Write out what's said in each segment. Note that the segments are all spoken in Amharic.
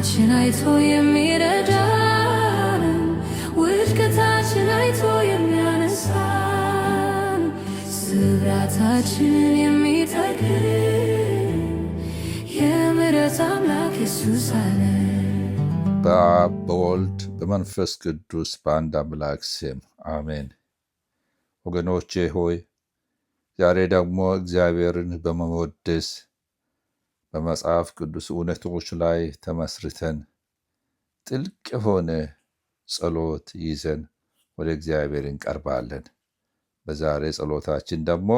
ድካማችን አይቶ የሚረዳን ውድቀታችን አይቶ የሚያነሳን ስብራታችንን የሚጠግን የምሕረት አምላክ ኢየሱስ አለ። በአብ በወልድ በመንፈስ ቅዱስ በአንድ አምላክ ስም አሜን። ወገኖቼ ሆይ ዛሬ ደግሞ እግዚአብሔርን በመወደስ በመጽሐፍ ቅዱስ እውነቶች ላይ ተመስርተን ጥልቅ የሆነ ጸሎት ይዘን ወደ እግዚአብሔር እንቀርባለን። በዛሬ ጸሎታችን ደግሞ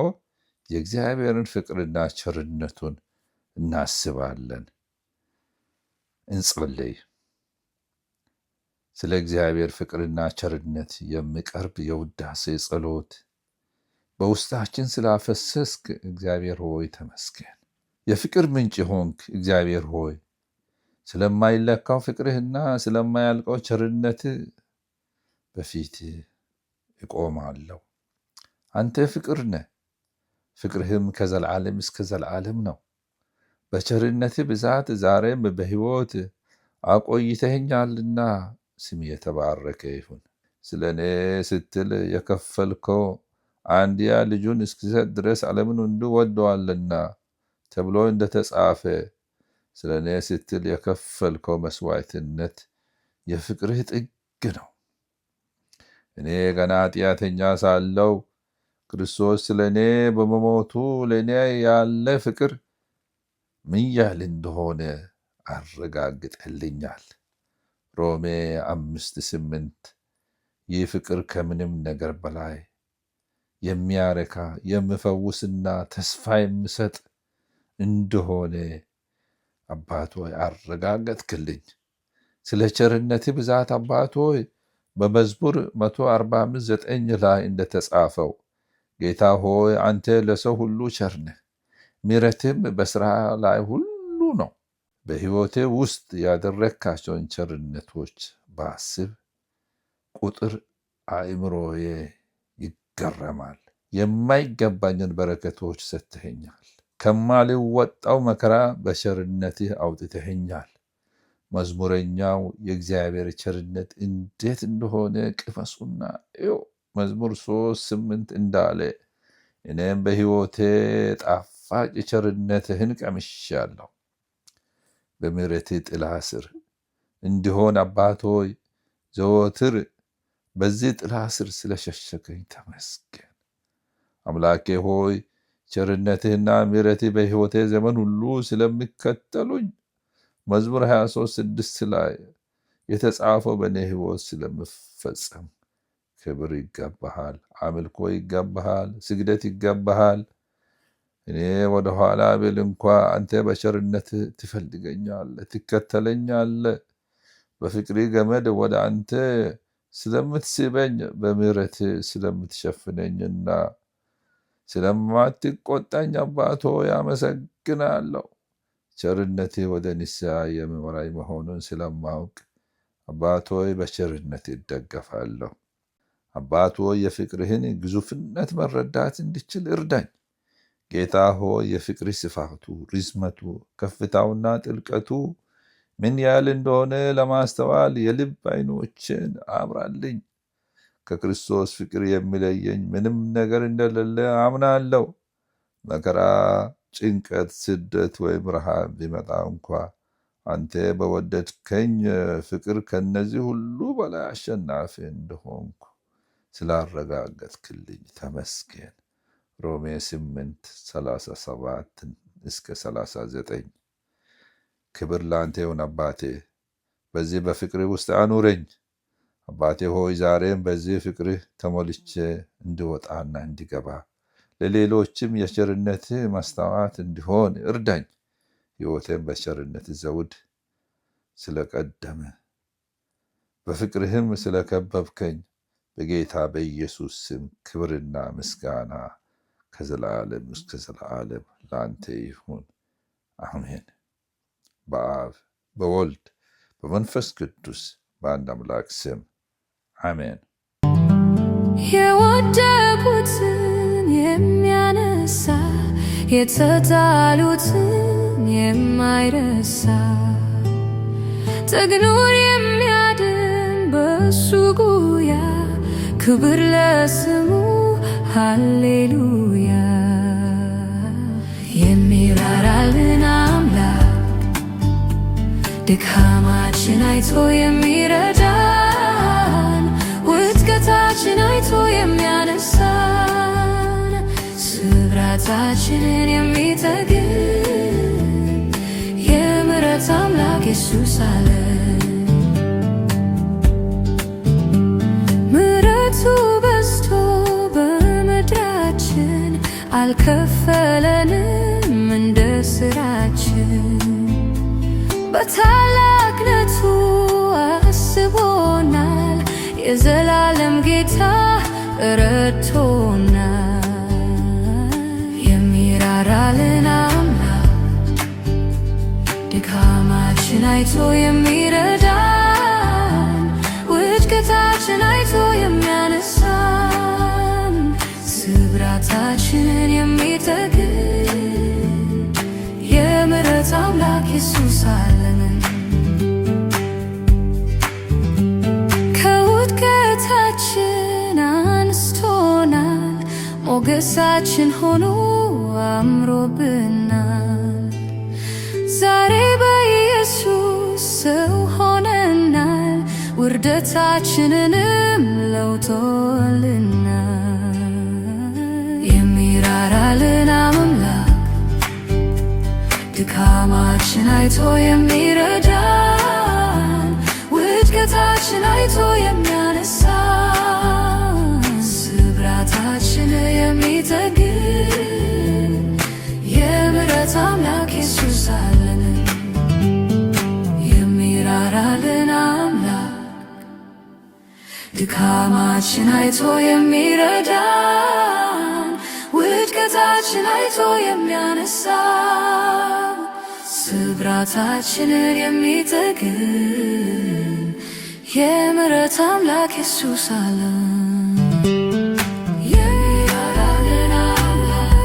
የእግዚአብሔርን ፍቅርና ቸርነቱን እናስባለን። እንጸልይ። ስለ እግዚአብሔር ፍቅርና ቸርነት የሚቀርብ የውዳሴ ጸሎት በውስጣችን ስላፈሰስክ እግዚአብሔር ሆይ ተመስገን። የፍቅር ምንጭ ሆንክ እግዚአብሔር ሆይ ስለማይለካው ፍቅርህና ስለማያልቀው ቸርነት በፊት እቆማለሁ። አንተ ፍቅር ነህ፣ ፍቅርህም ከዘላለም እስከ ዘላለም ነው። በቸርነት ብዛት ዛሬም በሕይወት አቆይተኸኛልና ስም የተባረከ ይሁን። ስለ እኔ ስትል የከፈልከው አንድያ ልጁን እስኪሰጥ ድረስ ዓለምን ሁሉ ወዶአልና ተብሎ እንደተጻፈ ስለ እኔ ስትል የከፈልከው መስዋዕትነት የፍቅርህ ጥግ ነው። እኔ ገና ኃጢአተኛ ሳለው ክርስቶስ ስለ እኔ በመሞቱ ለእኔ ያለ ፍቅር ምን ያህል እንደሆነ አረጋግጠልኛል። ሮሜ 5:8 ይህ ፍቅር ከምንም ነገር በላይ የሚያረካ የሚፈውስና ተስፋ የሚሰጥ እንደሆነ አባት ሆይ አረጋገጥክልኝ። ስለ ቸርነት ብዛት አባት ሆይ በመዝሙር 145:9 ላይ እንደተጻፈው ጌታ ሆይ አንተ ለሰው ሁሉ ቸር ነህ፣ ምሕረትም በሥራ ላይ ሁሉ ነው። በሕይወቴ ውስጥ ያደረግካቸውን ቸርነቶች ባስብ ቁጥር አእምሮዬ ይገረማል። የማይገባኝን በረከቶች ሰጥተኸኛል። ከማልወጣው መከራ በቸርነትህ አውጥተኸኛል። መዝሙረኛው የእግዚአብሔር ቸርነት እንዴት እንደሆነ ቅመሱና እዩ። መዝሙር 3:8 እንዳለ እኔም በሕይወቴ ጣፋጭ ቸርነትህን ቀምሻለሁ። በምሕረትህ ጥላ ስር እንዲሆን አባት ሆይ ዘወትር በዚህ ጥላ ስር ስለሸሸገኝ ተመስገን። አምላኬ ሆይ ቸርነትህና ምሕረትህ በሕይወቴ ዘመን ሁሉ ስለሚከተሉኝ መዝሙር 23:6 ላይ የተጻፈው በእኔ ሕይወት ስለምፈጸም ክብር ይገባሃል፣ አምልኮ ይገባሃል፣ ስግደት ይገባሃል። እኔ ወደ ኋላ ብል እንኳ አንተ በቸርነት ትፈልገኛለህ፣ ትከተለኛለህ። በፍቅሪ ገመድ ወደ አንተ ስለምትስበኝ በምሕረት ስለምትሸፍነኝና ስለማትቆጣኝ አባት ሆይ አመሰግናለሁ። ቸርነት ወደ ንስሐ የሚመራኝ መሆኑን ስለማውቅ አባት ሆይ በቸርነት ይደገፋለሁ። አባት ሆይ የፍቅርህን ግዙፍነት መረዳት እንድችል እርዳኝ። ጌታ ሆይ የፍቅር ስፋቱ፣ ርዝመቱ፣ ከፍታውና ጥልቀቱ ምን ያህል እንደሆነ ለማስተዋል የልብ ዓይኖችን አብራልኝ። ከክርስቶስ ፍቅር የሚለየኝ ምንም ነገር እንደሌለ አምናለሁ። መከራ፣ ጭንቀት፣ ስደት ወይም ረሃብ ቢመጣ እንኳ አንተ በወደድከኝ ፍቅር ከነዚህ ሁሉ በላይ አሸናፊ እንደሆንኩ ስላረጋገጥክልኝ ተመስገን። ሮሜ 8:37-39 ክብር ለአንተ ይሁን አባቴ። በዚህ በፍቅርህ ውስጥ አኑረኝ አባቴ ሆይ ዛሬም በዚህ ፍቅርህ ተሞልቼ እንድወጣና እንዲገባ ለሌሎችም የቸርነትህ መስታወት እንዲሆን እርዳኝ። ሕይወቴን በቸርነት ዘውድ ስለቀደመ በፍቅርህም ስለከበብከኝ በጌታ በኢየሱስ ስም ክብርና ምስጋና ከዘላለም እስከ ዘላለም ለአንተ ይሁን፣ አሜን። በአብ በወልድ በመንፈስ ቅዱስ በአንድ አምላክ ስም አሜን። የወደቁትን የሚያነሳ የተጣሉትን የማይረሳ ጠግኖን የሚያድን በሱ ጉያ ክብር ለስሙ ሃሌሉያ። የሚራራልን አምላክ ድካማችን አይቶ የሚረዳን ውድቀታችን አይቶ የሚያነሳን ስብራታችንን የሚጠግን የምሕረት አምላክ ኢየሱስ አለን። ምሕረቱ በዝቶ በምድራችን አልከፈለንም እንደ ስራችን በታላቅነቱ አስቦናል የዘላለም ጌታ ረድቶናል። የሚራራልን አምላክ ድካማችን አይቶ የሚረዳን ውድቀታችን አይቶ የሚያነሳን ስብራታችንን የሚጠግን የምሕረት አምላክ ኢየሱስ አለን። ከውድቀታችን አንስቶናል ሞገሳችን ሆኖ አምሮብናል። ዛሬ በኢየሱስ ሰው ሆነናል ውርደታችንንም ለውጦልናል። የሚራራልን አምላክ ድካማችን አይቶ የሚረዳን ውድቀታችን አይቶ የሚያነሳን ስብራታችን የሚጠግን የምሕረት አምላክ ኢየሱስ አለን። የሚራራልን አምላክ ድካማችን አይቶ የሚረዳን ውድቀታችን አይቶ የሚያነሳን ስብራታችንን የሚጠግን የምሕረት አምላክ ኢየሱስ አለን። የሚራራልን አምላክ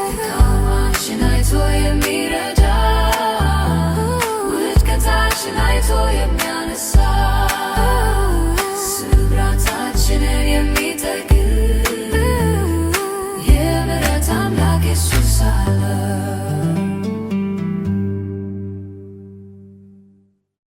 ድካማችን አይቶ የሚረዳን ውድቀታችን አይቶ የሚያነሳን ስብራታችንን የሚጠግን የምሕረት አምላክ ኢየሱስ አለን።